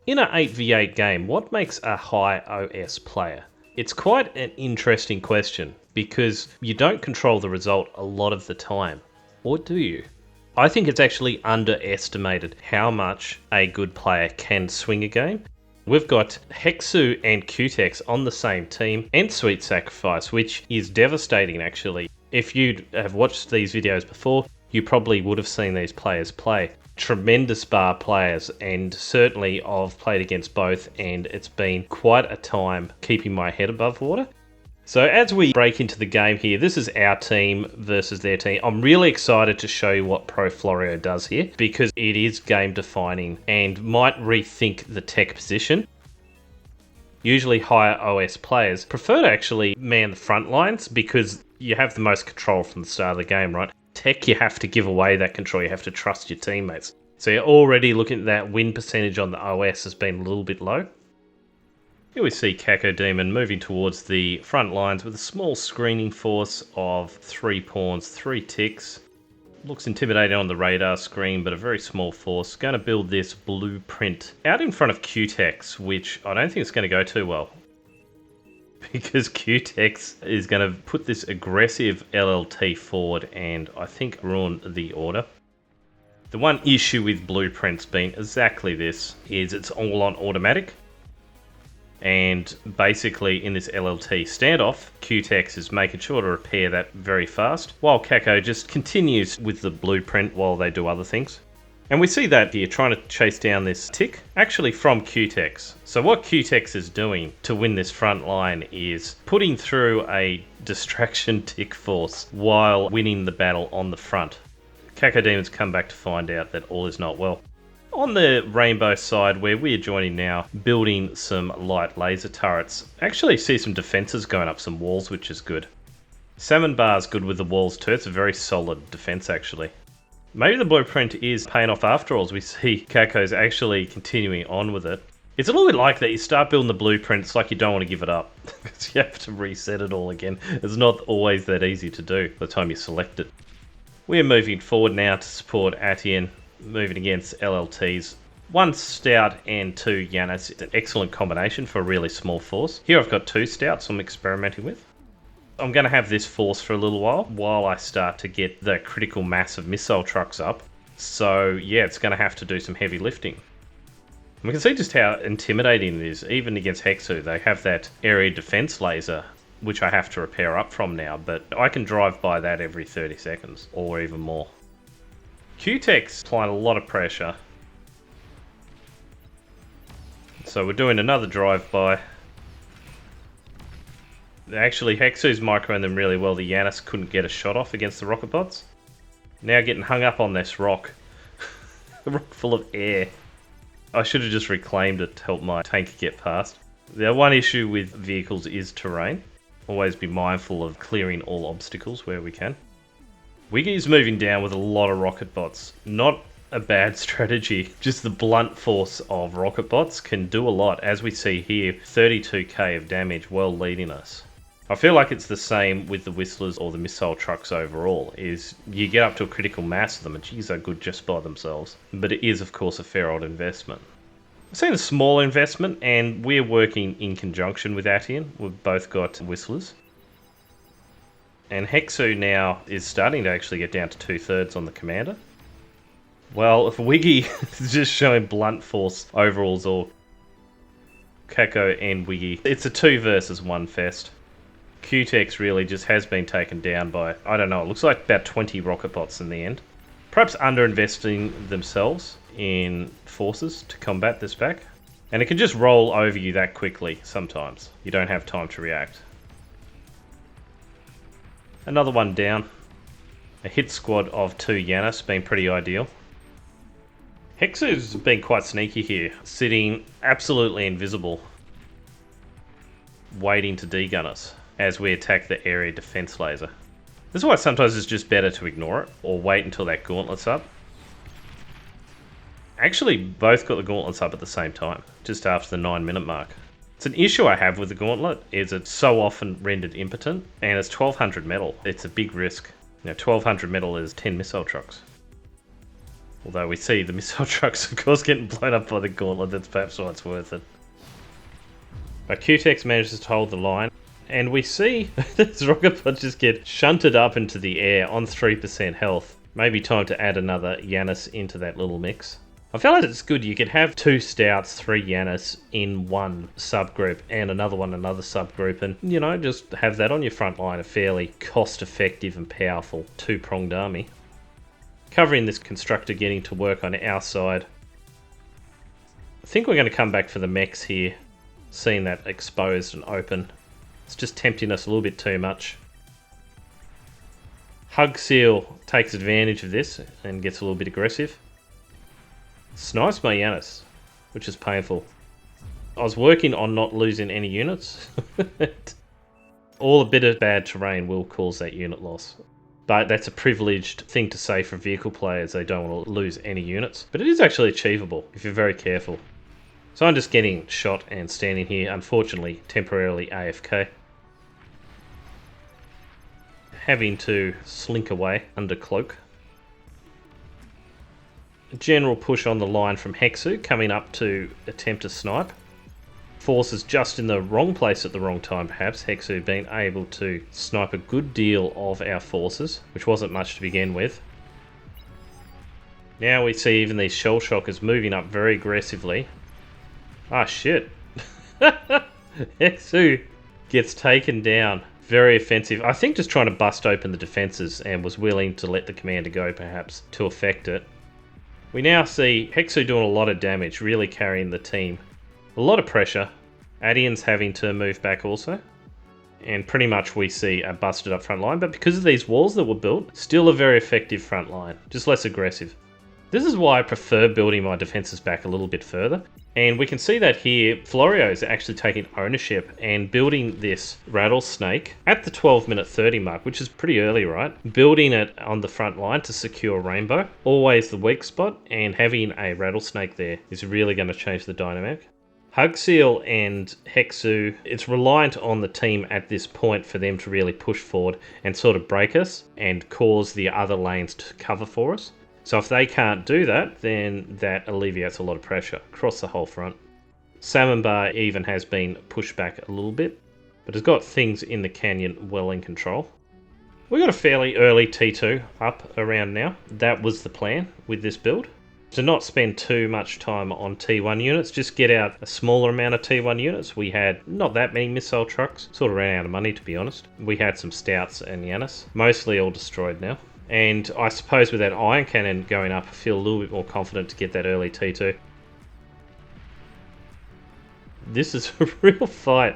In an 8v8 game, what makes a high OS player? It's quite an interesting question because you don't control the result a lot of the time. Or do you? I think it's actually underestimated how much a good player can swing a game. We've got Hexu and Cutex on the same team and Sweet Sacrifice, which is devastating actually. If you have watched these videos before, you probably would have seen these players play. Tremendous bar players, and certainly I've played against both, and it's been quite a time keeping my head above water. So as we break into the game here, this is our team versus their team. I'm really excited to show you what Pro Florio does here because it is game defining and might rethink the tech position. Usually higher OS players prefer to actually man the front lines because you have the most control from the start of the game, right? Tech, you have to give away that control. You have to trust your teammates. So you're already looking at that win percentage on the OS has been a little bit low. Here we see Cacodemon moving towards the front lines with a small screening force of 3 pawns, 3 ticks. Looks intimidating on the radar screen, but a very small force. Going to build this blueprint out in front of Cutex, which I don't think it's going to go too well. Because Cutex is going to put this aggressive LLT forward and I think ruin the order. The one issue with blueprints being exactly this is it's all on automatic. And basically in this LLT standoff, Cutex is making sure to repair that very fast, while Caco just continues with the blueprint while they do other things. And we see that here, trying to chase down this tick, actually from Cutex. So what Cutex is doing to win this front line is putting through a distraction tick force while winning the battle on the front. Cacodemon's come back to find out that all is not well. On the Rainbow side, where we are joining now, building some light laser turrets. Actually see some defenses going up some walls, which is good. Salmon Bar's good with the walls too, it's a very solid defense actually. Maybe the blueprint is paying off after all, as we see Caco's actually continuing on with it. It's a little bit like that, you start building the blueprint, it's like you don't want to give it up. Because you have to reset it all again. It's not always that easy to do by the time you select it. We're moving forward now to support Atian, moving against LLTs. 1 Stout and 2 Yanis. It's an excellent combination for a really small force. Here I've got 2 Stouts I'm experimenting with. I'm going to have this force for a little while I start to get the critical mass of missile trucks up. So yeah, it's going to have to do some heavy lifting. And we can see just how intimidating it is. Even against Hexu, they have that area defense laser, which I have to repair up from now, but I can drive by that every 30 seconds, or even more. Cutex applying a lot of pressure. So we're doing another drive-by. Actually, Hexu's microing them really well. The Yanis couldn't get a shot off against the rocket bots. Now getting hung up on this rock. A rock full of air. I should have just reclaimed it to help my tank get past. The one issue with vehicles is terrain. Always be mindful of clearing all obstacles where we can. Wiggy's moving down with a lot of rocket bots. Not a bad strategy. Just the blunt force of rocket bots can do a lot. As we see here, 32k of damage, well leading us. I feel like it's the same with the Whistlers or the missile trucks overall, is you get up to a critical mass of them and geez, they're good just by themselves. But it is of course a fair old investment. I've seen a small investment and we're working in conjunction with Atian. We've both got Whistlers. And Hexu now is starting to actually get down to 2/3 on the commander. Well, if Wiggy is just showing blunt force overalls or Caco and Wiggy, it's a 2 versus 1 fest. Cutex really just has been taken down by, I don't know, it looks like about 20 rocket bots in the end. Perhaps underinvesting themselves in forces to combat this pack. And it can just roll over you that quickly sometimes. You don't have time to react. Another one down. A hit squad of 2 Yanis, been pretty ideal. Hexu's been quite sneaky here, sitting absolutely invisible, waiting to degun us as we attack the area defense laser. This is why sometimes it's just better to ignore it, or wait until that gauntlet's up. Actually, both got the gauntlets up at the same time, just after the 9-minute mark. It's an issue I have with the gauntlet, is it's so often rendered impotent, and it's 1200 metal. It's a big risk. You know, 1200 metal is 10 missile trucks. Although we see the missile trucks, of course, getting blown up by the gauntlet. That's perhaps why it's worth it. But Q-Tex manages to hold the line. And we see these rocket punches get shunted up into the air on 3% health. Maybe time to add another Yanis into that little mix. I feel like it's good. You could have 2 Stouts, 3 Yanis in one subgroup and another one another subgroup, and you know, just have that on your front line. A fairly cost-effective and powerful 2-pronged army. Covering this constructor getting to work on our side. I think we're going to come back for the mechs here, seeing that exposed and open. It's just tempting us a little bit too much. Hug Seal takes advantage of this and gets a little bit aggressive. Snipes my Yanis, which is painful. I was working on not losing any units. All a bit of bad terrain will cause that unit loss. But that's a privileged thing to say for vehicle players. They don't want to lose any units. But it is actually achievable if you're very careful. So I'm just getting shot and standing here, unfortunately, temporarily AFK. Having to slink away under cloak. A general push on the line from Hexu, coming up to attempt to snipe. Forces just in the wrong place at the wrong time, perhaps. Hexu being able to snipe a good deal of our forces, which wasn't much to begin with. Now we see even these shell shockers moving up very aggressively. Ah, shit. Hexu gets taken down. Very offensive. I think just trying to bust open the defences and was willing to let the commander go, perhaps, to affect it. We now see Hexu doing a lot of damage, really carrying the team. A lot of pressure. Adian's having to move back also. And pretty much we see a busted up front line, but because of these walls that were built, still a very effective front line. Just less aggressive. This is why I prefer building my defences back a little bit further. And we can see that here, Florio is actually taking ownership and building this rattlesnake at the 12-minute 30 mark, which is pretty early, right? Building it on the front line to secure Rainbow. Always the weak spot, and having a rattlesnake there is really going to change the dynamic. Hug Seal and Hexu, it's reliant on the team at this point for them to really push forward and sort of break us and cause the other lanes to cover for us. So if they can't do that, then that alleviates a lot of pressure across the whole front. Salmon Bar even has been pushed back a little bit, but has got things in the canyon well in control. We got a fairly early T2 up around now. That was the plan with this build. To not spend too much time on T1 units, just get out a smaller amount of T1 units. We had not that many missile trucks, sort of ran out of money to be honest. We had some Stouts and Yanis, mostly all destroyed now. And I suppose with that ion cannon going up, I feel a little bit more confident to get that early T2. This is a real fight.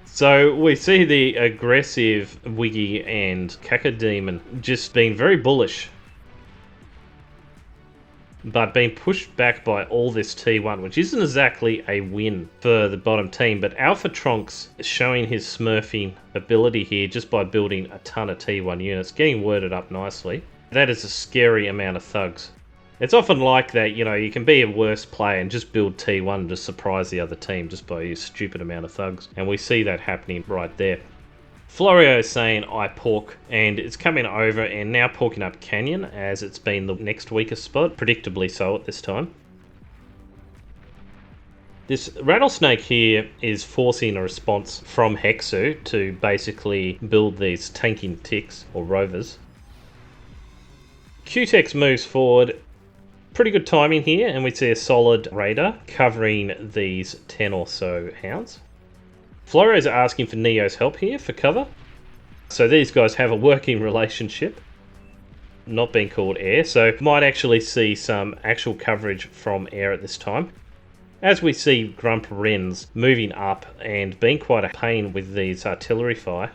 So we see the aggressive Wiggy and Cacodemon just being very bullish, but being pushed back by all this T1, which isn't exactly a win for the bottom team. But Alpha Trunks is showing his smurfing ability here just by building a ton of T1 units, getting worded up nicely. That is a scary amount of thugs. It's often like that, you know, you can be a worse player and just build T1 to surprise the other team just by your stupid amount of thugs. And we see that happening right there. Florio is saying I pork, and it's coming over and now porking up Canyon as it's been the next weakest spot, predictably so at this time. This rattlesnake here is forcing a response from Hexu to basically build these tanking ticks or rovers. Q-Tex moves forward. Pretty good timing here, and we see a solid radar covering these 10 or so hounds. Florio's asking for Neo's help here for cover. So these guys have a working relationship, not being called air, so might actually see some actual coverage from air at this time. As we see Grump Wrens moving up and being quite a pain with these artillery fire.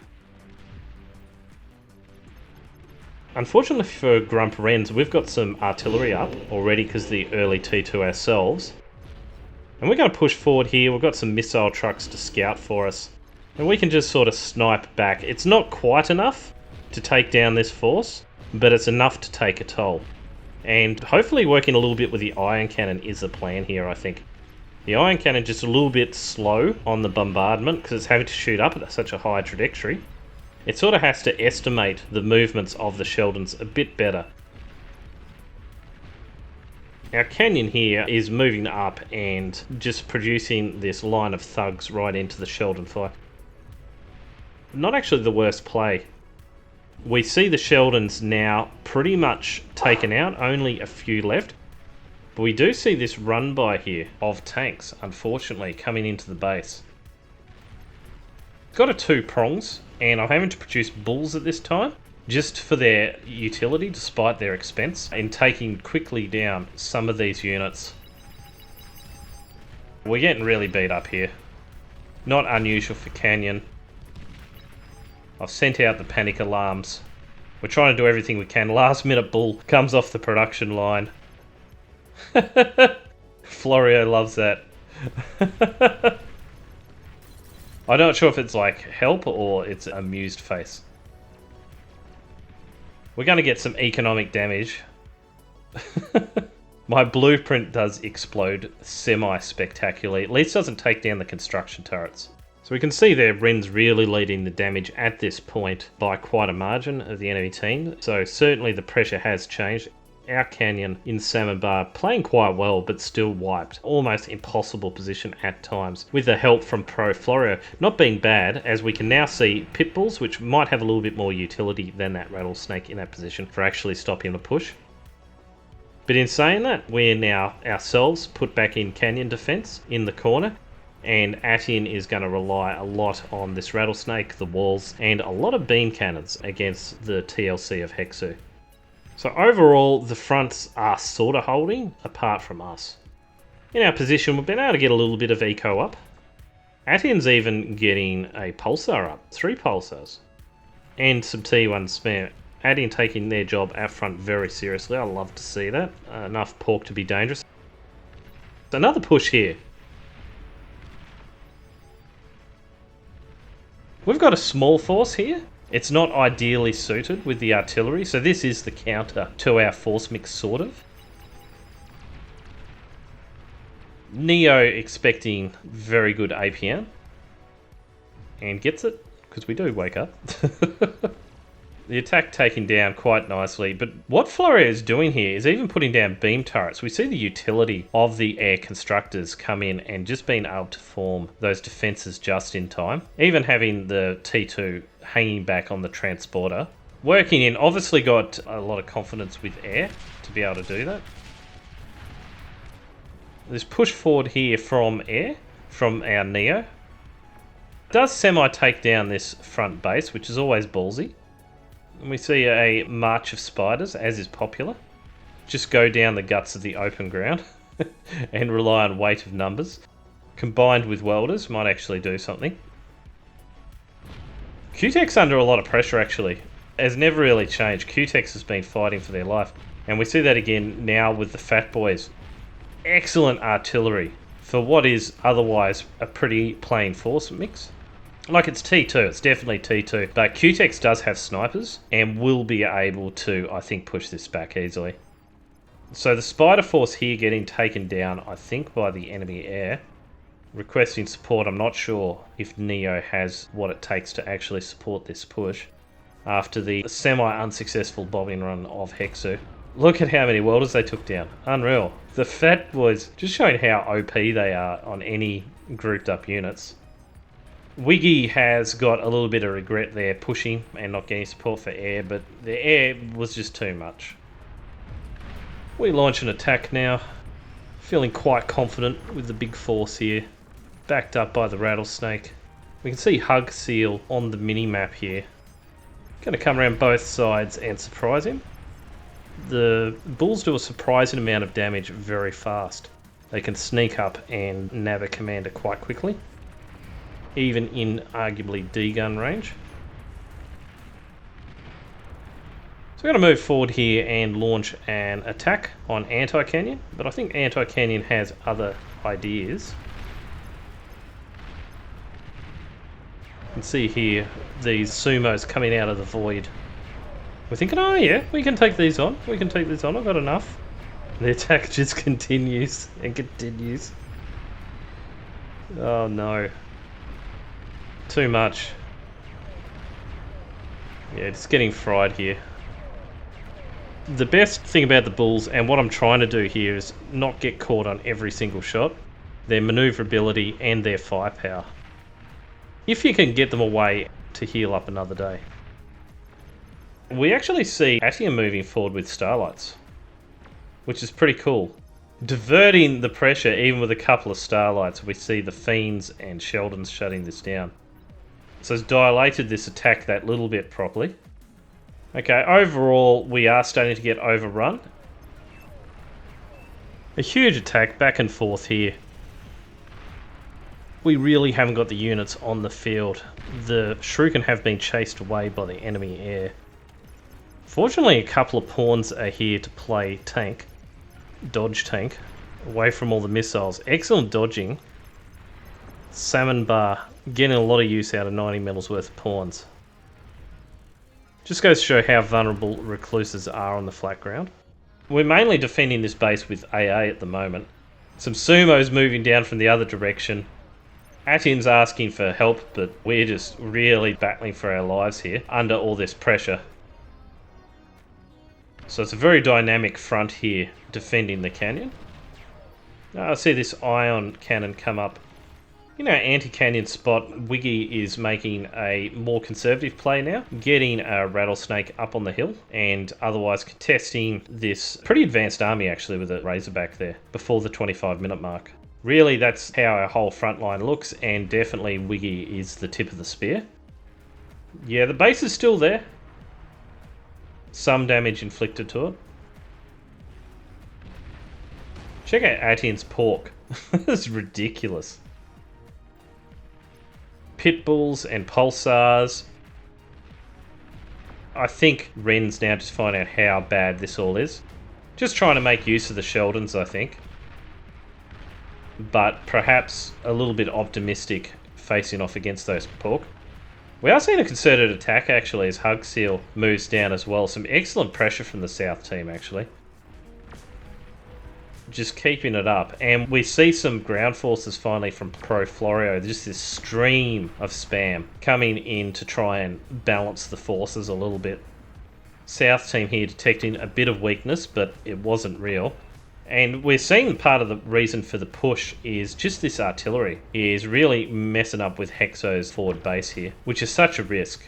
Unfortunately for Grump Wrens, we've got some artillery up already because the early T2 ourselves. And we're going to push forward here. We've got some missile trucks to scout for us. And we can just sort of snipe back. It's not quite enough to take down this force, but it's enough to take a toll. And hopefully working a little bit with the ion cannon is the plan here, I think. The ion cannon just a little bit slow on the bombardment because it's having to shoot up at such a high trajectory. It sort of has to estimate the movements of the Sheldons a bit better. Our canyon here is moving up and just producing this line of thugs right into the Sheldon fire. Not actually the worst play. We see the Sheldons now pretty much taken out, only a few left. But we do see this run by here of tanks, unfortunately, coming into the base. Got a 2 prongs, and I'm having to produce bulls at this time, just for their utility, despite their expense, in taking quickly down some of these units. We're getting really beat up here. Not unusual for Canyon. I've sent out the panic alarms. We're trying to do everything we can. Last minute bull comes off the production line. Florio loves that. I'm not sure if it's like help or it's an amused face. We're going to get some economic damage. My blueprint does explode semi-spectacularly. At least doesn't take down the construction turrets. So we can see there Ren's really leading the damage at this point by quite a margin of the enemy team. So certainly the pressure has changed. Our Canyon in Salmon Bar playing quite well, but still wiped. Almost impossible position at times, with the help from Pro Florio not being bad, as we can now see Pitbulls, which might have a little bit more utility than that Rattlesnake in that position for actually stopping the push. But in saying that, we're now ourselves put back in Canyon defense in the corner, and Attian is going to rely a lot on this Rattlesnake, the walls, and a lot of beam cannons against the TLC of Hexu. So overall, the fronts are sort of holding, apart from us. In our position, we've been able to get a little bit of eco up. Attian's even getting a pulsar up, 3 pulsars, and some T1 spare. Attian taking their job out front very seriously. I love to see that. Enough pork to be dangerous. Another push here. We've got a small force here. It's not ideally suited with the artillery, so this is the counter to our force mix, sort of. Neo expecting very good APM. And gets it, because we do wake up. The attack taken down quite nicely, but what Florio is doing here is even putting down beam turrets. We see the utility of the air constructors come in and just being able to form those defences just in time. Even having the T2 hanging back on the transporter. Working in, obviously got a lot of confidence with air to be able to do that. This push forward here from air, from our Neo, does semi-take down this front base, which is always ballsy. And we see a march of spiders, as is popular. Just go down the guts of the open ground and rely on weight of numbers. Combined with welders, might actually do something. Q-Tech's under a lot of pressure, actually. Has never really changed. Q-Tex has been fighting for their life. And we see that again now with the Fat Boys. Excellent artillery for what is otherwise a pretty plain force mix. Like, it's T2, it's definitely T2, but Q-Tex does have snipers and will be able to, I think, push this back easily. So the Spider Force here getting taken down, I think, by the enemy air. Requesting support. I'm not sure if Neo has what it takes to actually support this push after the semi-unsuccessful bombing run of Hexu. Look at how many welders they took down. Unreal. The Fat Boys just showing how OP they are on any grouped up units. Wiggy has got a little bit of regret there pushing and not getting support for air, but the air was just too much. We launch an attack now. Feeling quite confident with the big force here. Backed up by the Rattlesnake. We can see Hug Seal on the mini-map here. Going to come around both sides and surprise him. The Bulls do a surprising amount of damage very fast. They can sneak up and nab a commander quite quickly, even in arguably D-gun range. So we're going to move forward here and launch an attack on Anti-Canyon, but I think Anti-Canyon has other ideas. You can see here these sumos coming out of the void. We're thinking, oh yeah, we can take these on. We can take these on. I've got enough. The attack just continues and continues. Oh no. Too much. Yeah, just getting fried here. The best thing about the Bulls, and what I'm trying to do here, is not get caught on every single shot, their manoeuvrability and their firepower. If you can get them away to heal up another day. We actually see Atium moving forward with Starlights, which is pretty cool. Diverting the pressure, even with a couple of Starlights, we see the Fiends and Sheldons shutting this down. So it's dilated this attack that little bit properly. Okay, overall, we are starting to get overrun. A huge attack back and forth here. We really haven't got the units on the field. The Shuriken have been chased away by the enemy air. Fortunately, a couple of pawns are here to play tank. Dodge tank. Away from all the missiles. Excellent dodging. Salmon Bar getting a lot of use out of 90 metals worth of pawns. Just goes to show how vulnerable recluses are on the flat ground. We're mainly defending this base with AA at the moment. Some sumos moving down from the other direction. Atin's asking for help, but we're just really battling for our lives here under all this pressure. So it's a very dynamic front here defending the canyon. I see this ion cannon come up. In our anti-canyon spot, Wiggy is making a more conservative play now, getting a Rattlesnake up on the hill and otherwise contesting this pretty advanced army actually with a Razorback there before the 25-minute mark. Really, that's how our whole front line looks, and definitely Wiggy is the tip of the spear. Yeah, the base is still there. Some damage inflicted to it. Check out Atin's pork. That's ridiculous. Pitbulls and Pulsars. I think Ren's now just find out how bad this all is. Just trying to make use of the Sheldons, I think. But perhaps a little bit optimistic facing off against those pork. We are seeing a concerted attack actually as Hug Seal moves down as well. Some excellent pressure from the South team actually. Just keeping it up, and we see some ground forces finally from Pro Florio. Just this stream of spam coming in to try and balance the forces a little bit. South team here detecting a bit of weakness, but it wasn't real. And we're seeing part of the reason for the push is just this artillery is really messing up with Hexo's forward base here, which is such a risk.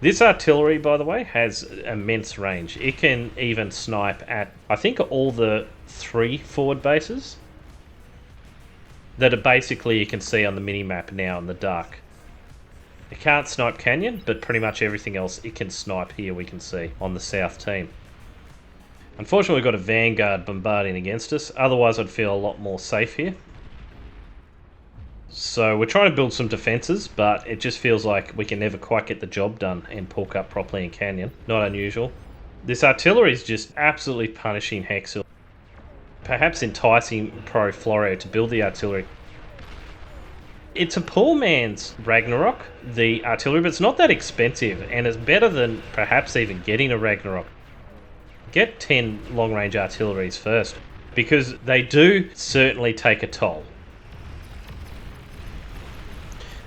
This artillery, by the way, has immense range. It can even snipe at, I think, all the 3 forward bases that are basically you can see on the mini-map now in the dark. It can't snipe Canyon, but pretty much everything else it can snipe here we can see on the South team. Unfortunately, we've got a Vanguard bombarding against us. Otherwise, I'd feel a lot more safe here. So we're trying to build some defences, but it just feels like we can never quite get the job done and pork up properly in Canyon. Not unusual. This artillery is just absolutely punishing Hexel. Perhaps enticing Pro Florio to build the artillery. It's a poor man's Ragnarok, the artillery, but it's not that expensive, and it's better than perhaps even getting a Ragnarok. Get 10 long-range artilleries first, because they do certainly take a toll.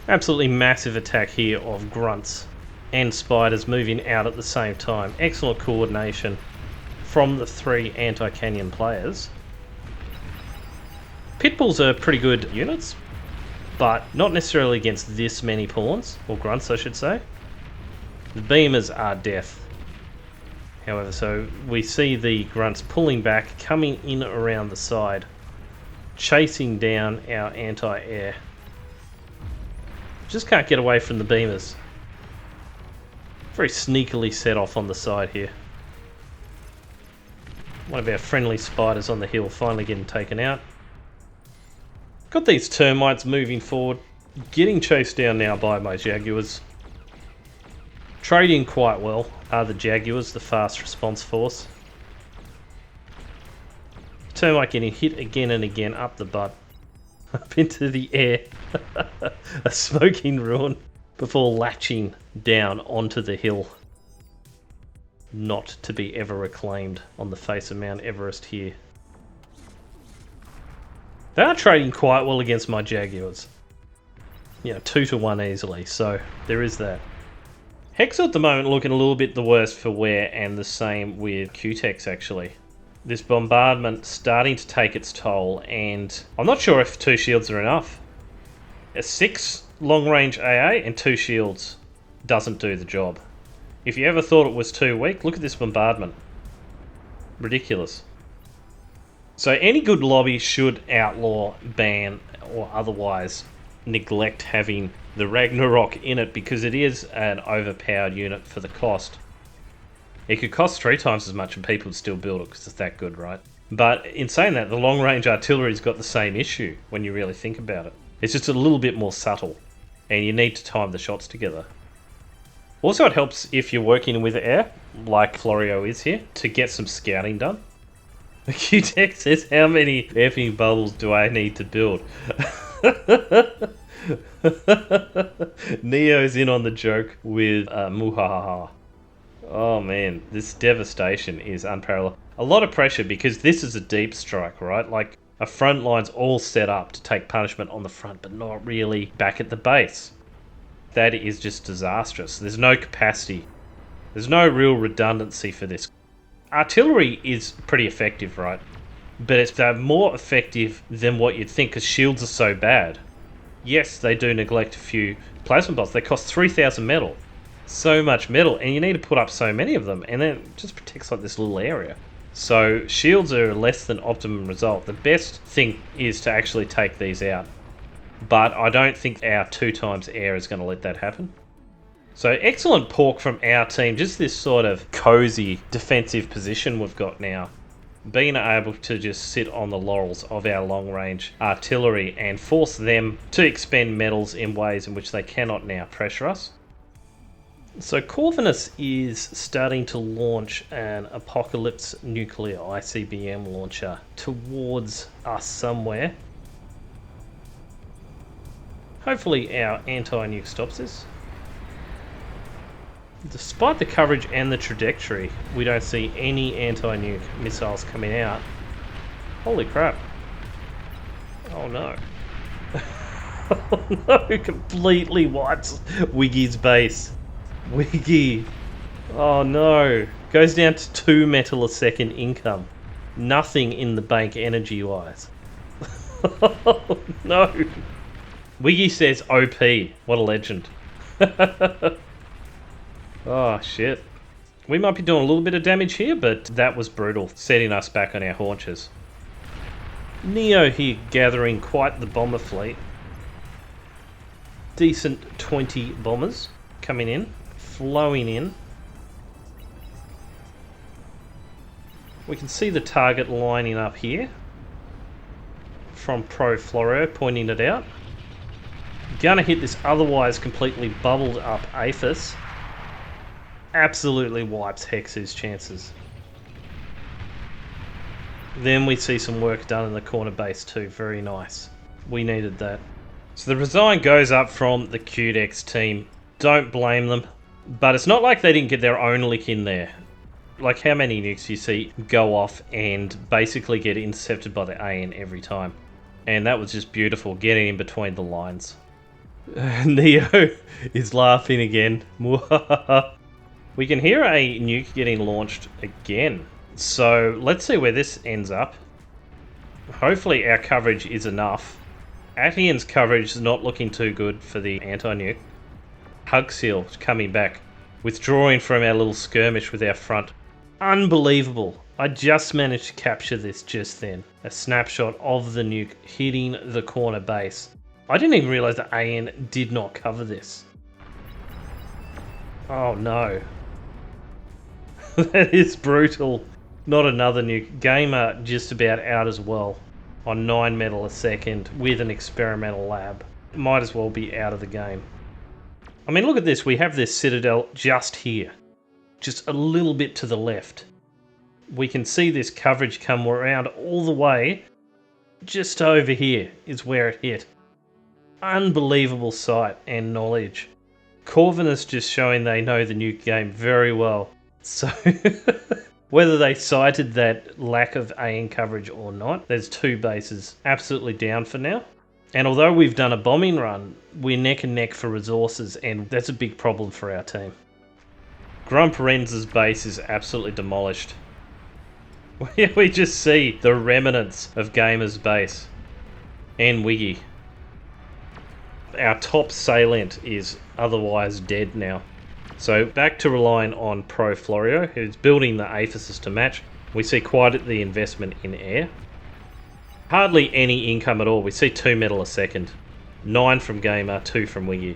Absolutely massive attack here of grunts and spiders moving out at the same time. Excellent coordination from the 3 anti-canyon players. Pitbulls are pretty good units, but not necessarily against this many pawns, or grunts I should say. The beamers are death. However, so we see the grunts pulling back, coming in around the side, chasing down our anti-air. Just can't get away from the beamers. Very sneakily set off on the side here. One of our friendly spiders on the hill finally getting taken out. Got these termites moving forward, getting chased down now by my Jaguars. Trading quite well are the Jaguars, the fast response force. Termite getting hit again and again up the butt. Up into the air. A smoking ruin before latching down onto the hill. Not to be ever reclaimed on the face of Mount Everest here. They are trading quite well against my Jaguars. You know, 2-to-1 easily, so there is that. Hexel at the moment looking a little bit the worst for wear, and the same with Cutex actually. This bombardment starting to take its toll, and I'm not sure if 2 shields are enough. A 6 long-range AA and 2 shields doesn't do the job. If you ever thought it was too weak, look at this bombardment. Ridiculous. So any good lobby should outlaw, ban, or otherwise neglect having the Ragnarok in it, because it is an overpowered unit for the cost. It could cost 3 times as much and people would still build it because it's that good, right? But in saying that, the long-range artillery's got the same issue when you really think about it. It's just a little bit more subtle, and you need to time the shots together. Also, it helps if you're working with air, like Florio is here, to get some scouting done. Q-Tech says, how many effing bubbles do I need to build? Neo's in on the joke with muhahaha. Oh man, this devastation is unparalleled. A lot of pressure because this is a deep strike, right? Like, a front line's all set up to take punishment on the front, but not really back at the base. That is just disastrous. There's no capacity. There's no real redundancy for this. Artillery is pretty effective, right? But it's more effective than what you'd think because shields are so bad. Yes, they do neglect a few plasma bolts. They cost 3,000 metal. So much metal, and you need to put up so many of them, and then it just protects like this little area. So shields are less than optimum result. The best thing is to actually take these out. But I don't think our 2 times air is going to let that happen. So excellent pork from our team. Just this sort of cozy defensive position we've got now. Being able to just sit on the laurels of our long-range artillery and force them to expend metals in ways in which they cannot now pressure us. So Corvinus is starting to launch an Apocalypse nuclear ICBM launcher towards us somewhere. Hopefully our anti-nuke stops this. Despite the coverage and the trajectory, we don't see any anti-nuke missiles coming out. Holy crap. Oh no. Oh no, completely wipes Wiggy's base. Wiggy. Oh no. Goes down to 2 metal a second income. Nothing in the bank energy wise. Oh no. Wiggy says OP. What a legend. Oh shit. We might be doing a little bit of damage here, but that was brutal, setting us back on our haunches. Neo here gathering quite the bomber fleet. Decent 20 bombers coming in, flowing in. We can see the target lining up here from Pro Florio pointing it out. Gonna hit this otherwise completely bubbled up Aphis. Absolutely wipes Hex's chances. Then we see some work done in the corner base too. Very nice. We needed that. So the resign goes up from the Cutex team. Don't blame them. But it's not like they didn't get their own lick in there. Like, how many nukes you see go off and basically get intercepted by the AN every time. And that was just beautiful, getting in between the lines. Neo is laughing again. We can hear a nuke getting launched again. So let's see where this ends up. Hopefully our coverage is enough. Atian's coverage is not looking too good for the anti-nuke. Hugseal coming back. Withdrawing from our little skirmish with our front. Unbelievable. I just managed to capture this just then. A snapshot of the nuke hitting the corner base. I didn't even realise that AN did not cover this. Oh no. That is brutal. Not another nuke. Gamer just about out as well. On 9 metal a second with an experimental lab. Might as well be out of the game. I mean, look at this. We have this citadel just here. Just a little bit to the left. We can see this coverage come around all the way. Just over here is where it hit. Unbelievable sight and knowledge. Corvinus just showing they know the nuke game very well. So, whether they cited that lack of AN coverage or not, there's 2 bases absolutely down for now. And although we've done a bombing run, we're neck and neck for resources, and that's a big problem for our team. Grumparenz's base is absolutely demolished. We just see the remnants of Gamer's base. And Wiggy. Our top salient is otherwise dead now. So back to relying on Pro Florio, who's building the Aphesis to match. We see quite the investment in air. Hardly any income at all. We see 2 metal a second. 9 from Gamer, 2 from Wiggy.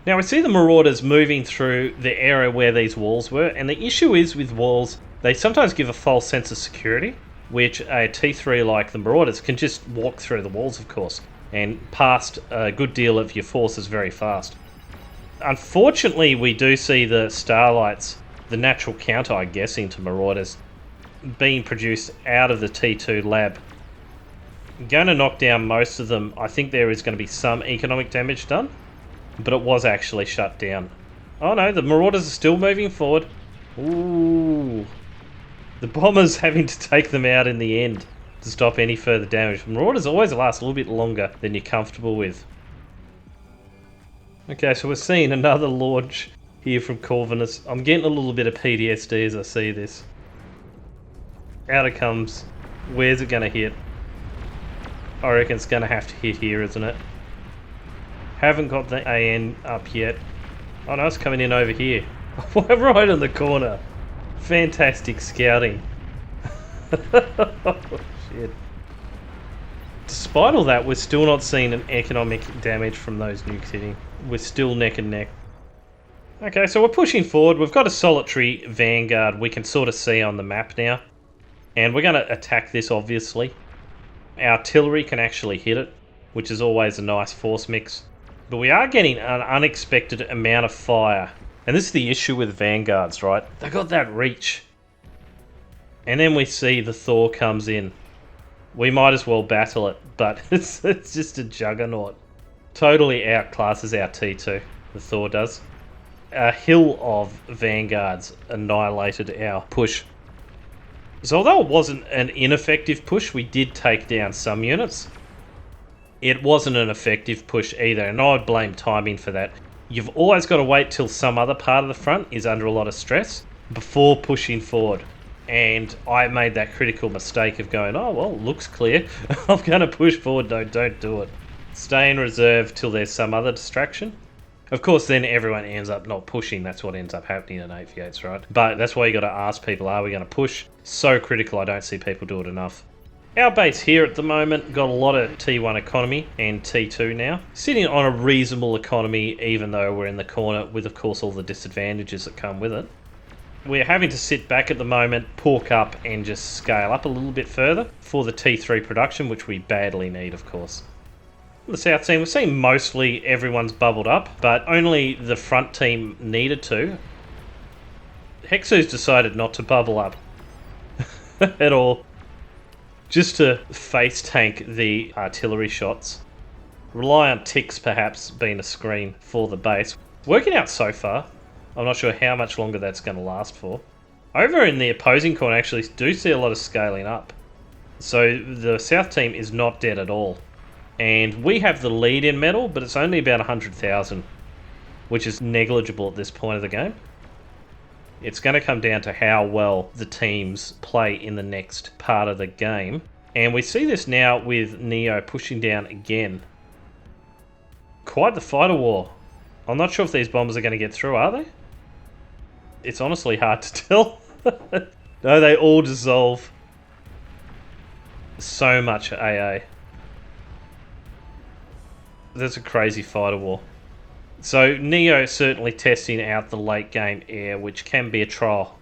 Now we see the Marauders moving through the area where these walls were, and the issue is with walls, they sometimes give a false sense of security, which a T3 like the Marauders can just walk through the walls, of course, and past a good deal of your forces very fast. Unfortunately, we do see the Starlights, the natural counter, I guess, into Marauders, being produced out of the T2 lab. Going to knock down most of them. I think there is going to be some economic damage done, but it was actually shut down. Oh no, the Marauders are still moving forward. Ooh. The Bombers having to take them out in the end to stop any further damage. Marauders always last a little bit longer than you're comfortable with. Okay, so we're seeing another launch here from Corvinus. I'm getting a little bit of PTSD as I see this. Out it comes. Where's it going to hit? I reckon it's going to have to hit here, isn't it? Haven't got the AN up yet. Oh no, it's coming in over here. Right in the corner. Fantastic scouting. Oh, shit. Despite all that, we're still not seeing an economic damage from those nukes hitting. We're still neck and neck. Okay, so we're pushing forward. We've got a solitary vanguard we can sort of see on the map now. And we're going to attack this, obviously. Our artillery can actually hit it, which is always a nice force mix. But we are getting an unexpected amount of fire. And this is the issue with vanguards, right? They got that reach. And then we see the Thor comes in. We might as well battle it, but it's just a juggernaut. Totally outclasses our T2, the Thor does. A hill of vanguards annihilated our push. So although it wasn't an ineffective push, we did take down some units. It wasn't an effective push either, and I would blame timing for that. You've always got to wait till some other part of the front is under a lot of stress before pushing forward. And I made that critical mistake of going, oh, well, looks clear. I'm going to push forward. No, don't do it. Stay in reserve till there's some other distraction. Of course, then everyone ends up not pushing. That's what ends up happening in aviates, right? But that's why you got to ask people, are we going to push? So critical, I don't see people do it enough. Our base here at the moment got a lot of T1 economy and T2 now. Sitting on a reasonable economy, even though we're in the corner with, of course, all the disadvantages that come with it. We're having to sit back at the moment, pork up, and just scale up a little bit further for the T3 production, which we badly need, of course. The south team, we're seeing mostly everyone's bubbled up, but only the front team needed to. Hexu's decided not to bubble up at all. Just to face tank the artillery shots. Rely on ticks perhaps being a screen for the base. Working out so far. I'm not sure how much longer that's going to last for. Over in the opposing corner, actually do see a lot of scaling up. So the south team is not dead at all. And we have the lead in metal, but it's only about 100,000, which is negligible at this point of the game. It's going to come down to how well the teams play in the next part of the game. And we see this now with Neo pushing down again. Quite the fighter war. I'm not sure if these bombers are going to get through, are they? It's honestly hard to tell. No, they all dissolve. So much AA. That's a crazy fighter war. So Neo certainly testing out the late game air, which can be a trial.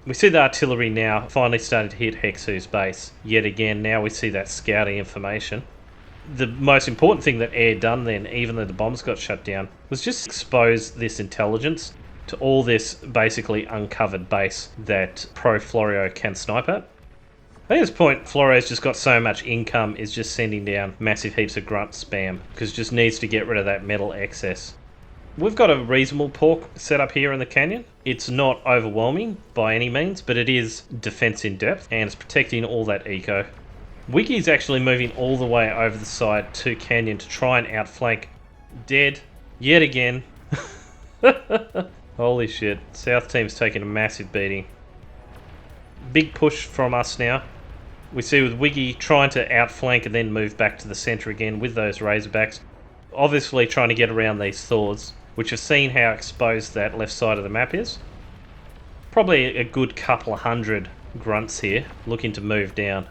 We see the artillery now finally starting to hit Hexu's base. Yet again, now we see that scouting information. The most important thing that air done then, even though the bombs got shut down, was just expose this intelligence to all this basically uncovered base that Pro Florio can snipe at. At this point, Florio's just got so much income, is just sending down massive heaps of grunt spam, because just needs to get rid of that metal excess. We've got a reasonable pork set up here in the canyon. It's not overwhelming by any means, but it is defense in depth, and it's protecting all that eco. Wiggy's actually moving all the way over the side to canyon to try and outflank. Dead. Yet again. Holy shit. South team's taking a massive beating. Big push from us now. We see with Wiggy trying to outflank and then move back to the centre again with those Razorbacks. Obviously trying to get around these Thors, which have seen how exposed that left side of the map is. Probably a good couple of hundred grunts here, looking to move down.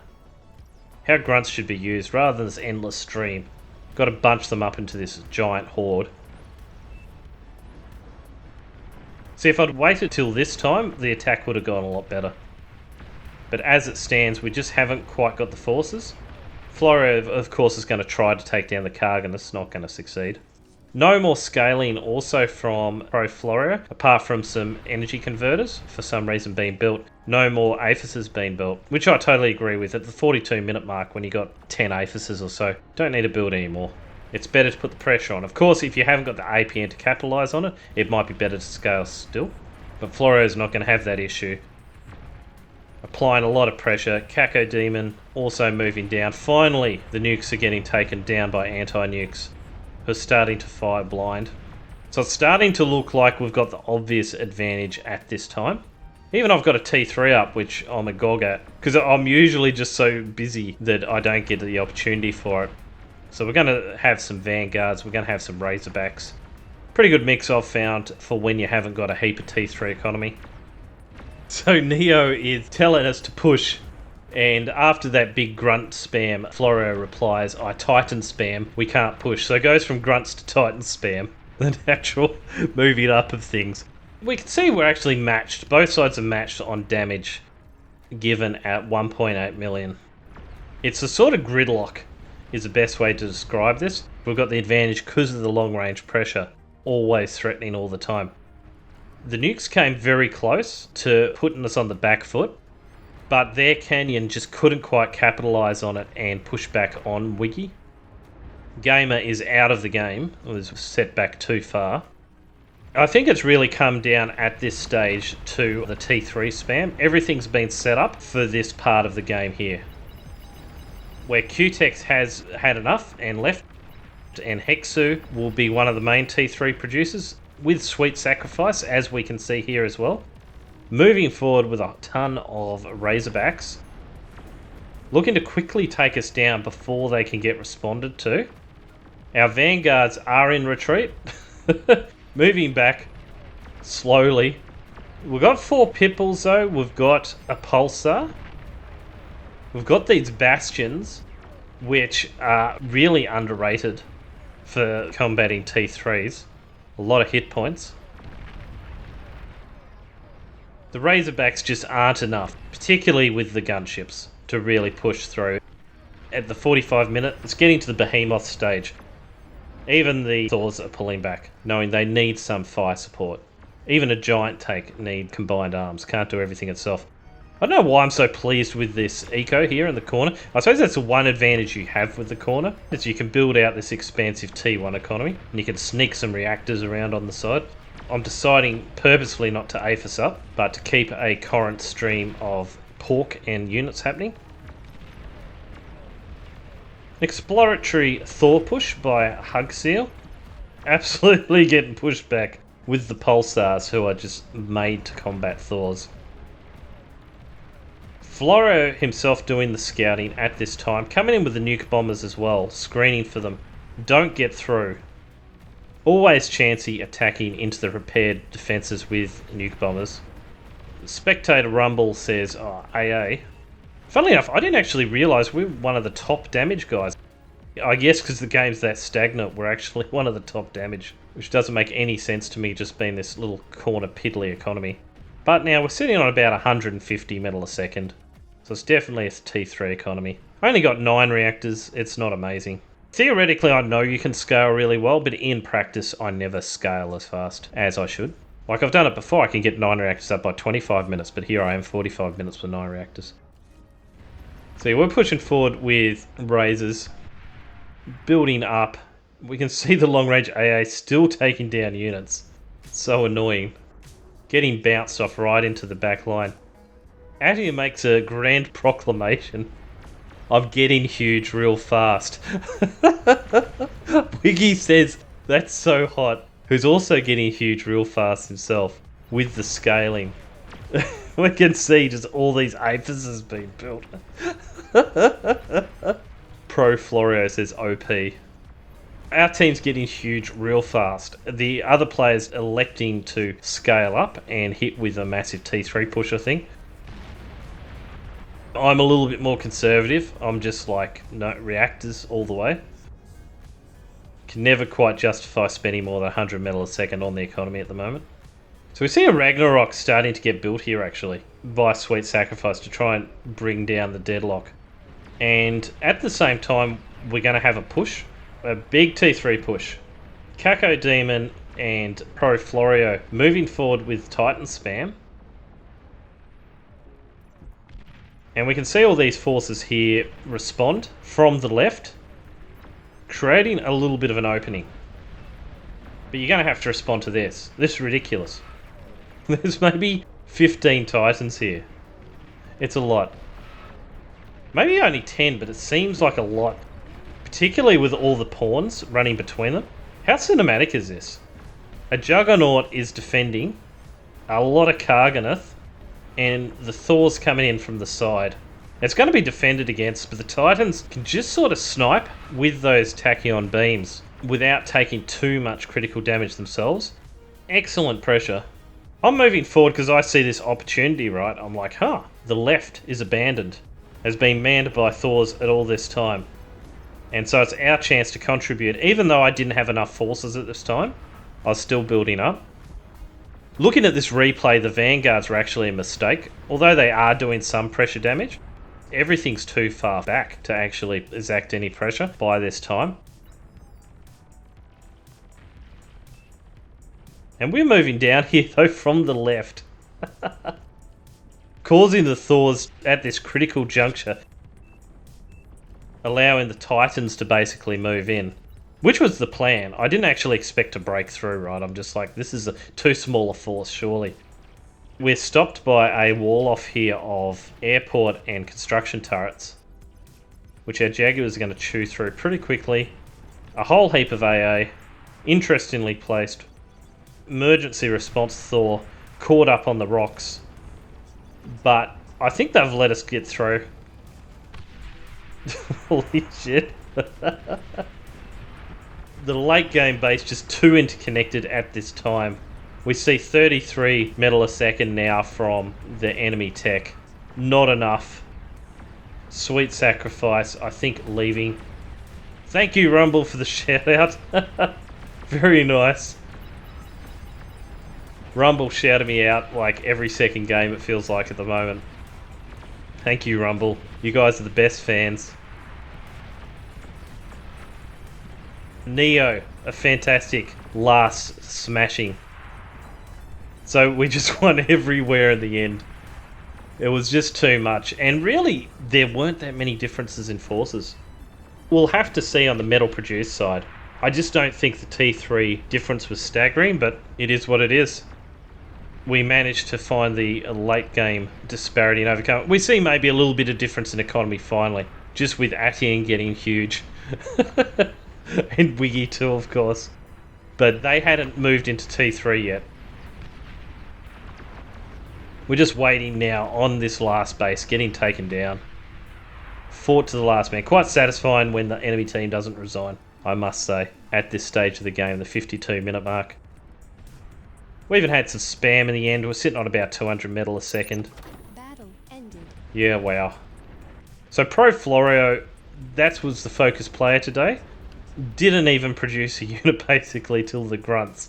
How grunts should be used rather than this endless stream. Got to bunch them up into this giant horde. See, if I'd waited till this time, the attack would have gone a lot better. But as it stands, we just haven't quite got the forces. Florio, of course, is going to try to take down the Kargan. It's not going to succeed. No more scaling also from Pro Florio, apart from some energy converters, for some reason being built. No more Aphises being built, which I totally agree with. At the 42-minute mark, when you got 10 Aphises or so, don't need to build anymore. It's better to put the pressure on. Of course, if you haven't got the APN to capitalise on it, it might be better to scale still. But Florio's not going to have that issue. Applying a lot of pressure. Cacodemon also moving down. Finally, the nukes are getting taken down by anti-nukes, who are starting to fire blind. So it's starting to look like we've got the obvious advantage at this time. Even I've got a T3 up, which I'm a gog at, because I'm usually just so busy that I don't get the opportunity for it. So we're going to have some Vanguards, we're going to have some Razorbacks. Pretty good mix I've found for when you haven't got a heap of T3 economy. So Neo is telling us to push, and after that big grunt spam, Florio replies, I Titan spam, we can't push. So it goes from grunts to Titan spam, the natural moving up of things. We can see we're actually matched, both sides are matched on damage given at 1.8 million. It's a sort of gridlock is the best way to describe this. We've got the advantage because of the long range pressure, always threatening all the time. The nukes came very close to putting us on the back foot, but their Canyon just couldn't quite capitalise on it and push back on Wiggy. Gamer is out of the game, it was set back too far. I think it's really come down at this stage to the T3 spam. Everything's been set up for this part of the game here, where Qtex has had enough and left, and Hexu will be one of the main T3 producers, with Sweet Sacrifice, as we can see here as well. Moving forward with a ton of Razorbacks, looking to quickly take us down before they can get responded to. Our Vanguards are in retreat, moving back slowly. We've got 4 Pitbulls though, we've got a Pulsar, we've got these Bastions, which are really underrated for combating T3s. A lot of hit points. The Razorbacks just aren't enough, particularly with the gunships, to really push through. At the 45-minute, it's getting to the Behemoth stage. Even the Thors are pulling back, knowing they need some fire support. Even a giant tank need combined arms, can't do everything itself. I don't know why I'm so pleased with this eco here in the corner. I suppose that's the one advantage you have with the corner, is you can build out this expansive T1 economy, and you can sneak some reactors around on the side. I'm deciding purposefully not to APHIS up, but to keep a current stream of pork and units happening. Exploratory Thor push by Hugseal. Absolutely getting pushed back with the Pulsars, who are just made to combat Thors. Florio himself doing the scouting at this time, coming in with the nuke bombers as well, screening for them. Don't get through. Always Chansey attacking into the repaired defences with nuke bombers. Spectator Rumble says, oh, AA. Funnily enough, I didn't actually realise we were one of the top damage guys. I guess because the game's that stagnant, we're actually one of the top damage, which doesn't make any sense to me, just being this little corner piddly economy. But now we're sitting on about 150 metal a second. So it's definitely a T3 economy. I only got 9 reactors, it's not amazing. Theoretically I know you can scale really well, but in practice I never scale as fast as I should. Like I've done it before, I can get 9 reactors up by 25 minutes, but here I am 45 minutes for 9 reactors. So yeah, we're pushing forward with Razors, building up. We can see the long range AA still taking down units. It's so annoying. Getting bounced off right into the back line. Atia makes a grand proclamation. I'm getting huge real fast. Wiggy says, that's so hot. who's also getting huge real fast himself with the scaling. We can see just all these aphises being built. Pro Florio says OP. Our team's getting huge real fast. The other players electing to scale up and hit with a massive T3 push, I think. I'm a little bit more conservative. I'm just like, no, reactors all the way. Can never quite justify spending more than 100 metal a second on the economy at the moment. So we see a Ragnarok starting to get built here, actually, by Sweet Sacrifice to try and bring down the deadlock. And at the same time, we're going to have a push, a big T3 push. Cacodemon and Pro Florio moving forward with Titan spam. And we can see all these forces here respond from the left, creating a little bit of an opening. But you're going to have to respond to this. This is ridiculous. There's maybe 15 Titans here. It's a lot. Maybe only 10, but it seems like a lot. Particularly with all the pawns running between them. How cinematic is this? A Juggernaut is defending, a lot of Karganath, and the Thor's coming in from the side. It's going to be defended against, but the Titans can just sort of snipe with those Tachyon beams without taking too much critical damage themselves. Excellent pressure. I'm moving forward because I see this opportunity, right? I'm like, the left is abandoned. Has been manned by Thors at all this time. And so it's our chance to contribute. Even though I didn't have enough forces at this time, I was still building up. Looking at this replay, the Vanguards were actually a mistake. Although they are doing some pressure damage, everything's too far back to actually exact any pressure by this time. And we're moving down here, though, from the left. Causing the Thors at this critical juncture. Allowing the Titans to basically move in. Which was the plan. I didn't actually expect to break through, right? I'm just like, this is a too small a force, surely. We're stopped by a wall off here of airport and construction turrets. Which our Jaguars are going to chew through pretty quickly. A whole heap of AA. Interestingly placed. Emergency response Thor caught up on the rocks, but I think they've let us get through. Holy shit. The late game base just too interconnected at this time. We see 33 metal a second now from the enemy tech. Not enough. Sweet Sacrifice, I think, leaving. Thank you, Rumble, for the shout out. Very nice. Rumble shouted me out like every second game, it feels like at the moment. Thank you, Rumble. You guys are the best fans. Neo, a fantastic last smashing. So we just won everywhere in the end. It was just too much. And really, there weren't that many differences in forces. We'll have to see on the metal produced side. I just don't think the T3 difference was staggering, but it is what it is. We managed to find the late game disparity and overcome it. We see maybe a little bit of difference in economy finally, just with Atian getting huge. And Wiggy too, of course. But they hadn't moved into T3 yet. We're just waiting now on this last base, getting taken down. Fought to the last man. Quite satisfying when the enemy team doesn't resign, I must say, at this stage of the game, the 52-minute mark. We even had some spam in the end. We're sitting on about 200 metal a second. Battle ended. Yeah, wow. So Pro Florio, that was the focus player today. Didn't even produce a unit basically till the Grunts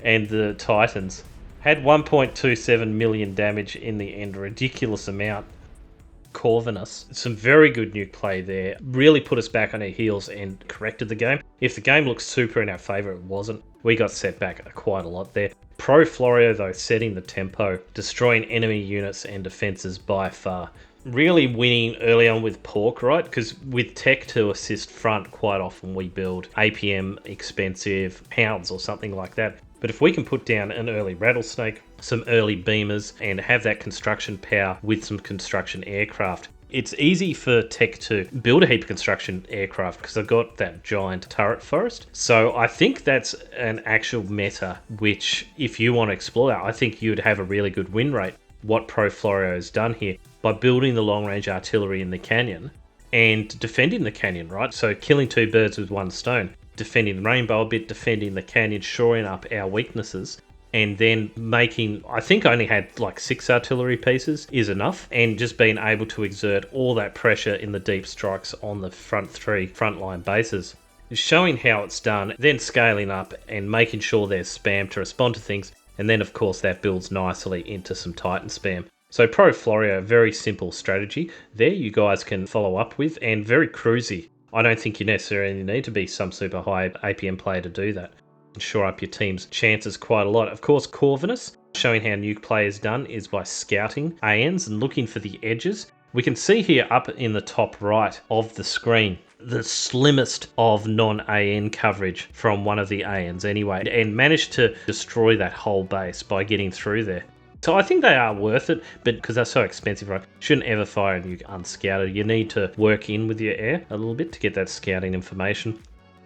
and the Titans. Had 1.27 million damage in the end, a ridiculous amount. Corvinus, some very good nuke play there. Really put us back on our heels and corrected the game. If the game looks super in our favour, it wasn't. We got set back quite a lot there. Pro Florio, though, setting the tempo, destroying enemy units and defences by far. Really winning early on with Pork, right? Because with tech to assist front, quite often we build APM expensive hounds or something like that. But if we can put down an early Rattlesnake, some early beamers, and have that construction power with some construction aircraft, It's easy for Tech to build a heap of construction aircraft because they've got that giant turret forest. So I think that's an actual meta, which if you want to explore that, I think you'd have a really good win rate. What Pro Florio has done here by building the long-range artillery in the canyon and defending the canyon, right? So killing two birds with one stone. Defending the rainbow a bit, defending the canyon, shoring up our weaknesses, and then making, I think I only had like 6 artillery pieces is enough, and just being able to exert all that pressure in the deep strikes on the front 3 frontline bases. Showing how it's done, then scaling up and making sure there's spam to respond to things, and then of course that builds nicely into some Titan spam. So Pro Florio, very simple strategy there you guys can follow up with, and very cruisy. I don't think you necessarily need to be some super high APM player to do that. Shore up your team's chances quite a lot. Of course, Corvinus, showing how Nuke Play is done is by scouting ANs and looking for the edges. We can see here up in the top right of the screen the slimmest of non-AN coverage from one of the ANs anyway, and managed to destroy that whole base by getting through there. So I think they are worth it, but because they're so expensive, right? Shouldn't ever fire a nuke unscouted. You need to work in with your air a little bit to get that scouting information.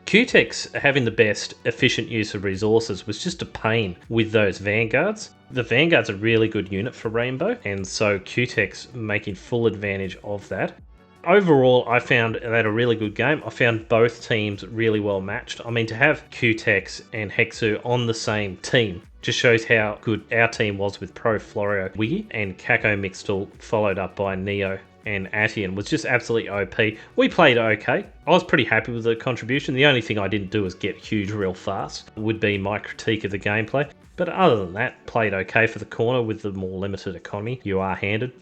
QTech's having the best efficient use of resources was just a pain with those Vanguards. The Vanguard's a really good unit for Rainbow, and so QTech's making full advantage of that. Overall, I found that a really good game. I found both teams really well matched. I mean, to have QTech's and Hexu on the same team just shows how good our team was with Pro Florio Wiggy, and Kako Mixtel followed up by Neo and Atian was just absolutely OP. We played okay. I was pretty happy with the contribution. The only thing I didn't do was get huge real fast, would be my critique of the gameplay. But other than that, played okay for the corner with the more limited economy you are handed.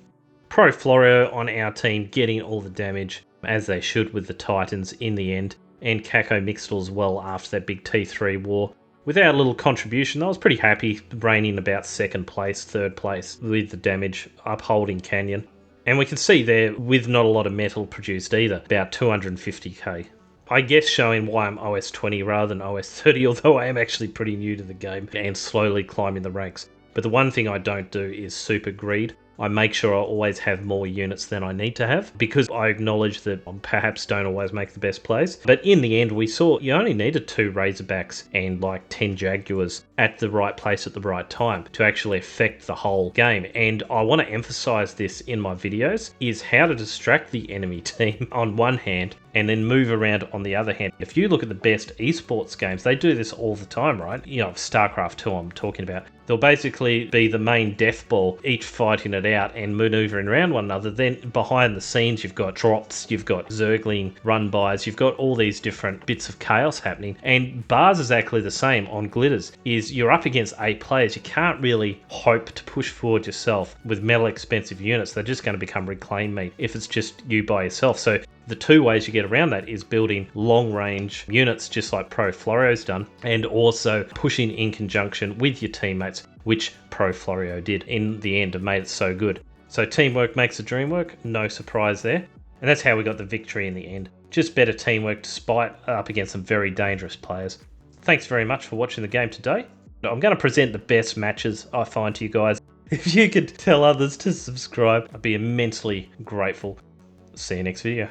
Pro Florio on our team getting all the damage, as they should with the Titans in the end, and Kako Mixtel as well after that big T3 war. With our little contribution, I was pretty happy, reigning about 2nd place, 3rd place with the damage, upholding Canyon. And we can see there, with not a lot of metal produced either, about 250k. I guess showing why I'm OS 20 rather than OS 30, although I am actually pretty new to the game and slowly climbing the ranks. But the one thing I don't do is super greed. I make sure I always have more units than I need to have, because I acknowledge that I perhaps don't always make the best plays. But in the end, we saw you only needed 2 Razorbacks and like 10 Jaguars at the right place at the right time to actually affect the whole game. And I want to emphasize this in my videos, is how to distract the enemy team on one hand and then move around on the other hand. If you look at the best esports games, they do this all the time, right? You know, StarCraft 2 I'm talking about. They'll basically be the main death ball, each fighting it out and maneuvering around one another. Then behind the scenes, you've got drops, you've got Zergling run-bys, you've got all these different bits of chaos happening. And Bars is exactly the same on Glitters, is you're up against 8 players. You can't really hope to push forward yourself with metal expensive units. They're just going to become reclaim meat if it's just you by yourself. So the 2 ways you get around that is building long-range units, just like Pro Florio's done, and also pushing in conjunction with your teammates, which Pro Florio did in the end and made it so good. So teamwork makes the dream work, no surprise there. And that's how we got the victory in the end. Just better teamwork despite up against some very dangerous players. Thanks very much for watching the game today. I'm going to present the best matches I find to you guys. If you could tell others to subscribe, I'd be immensely grateful. See you next video.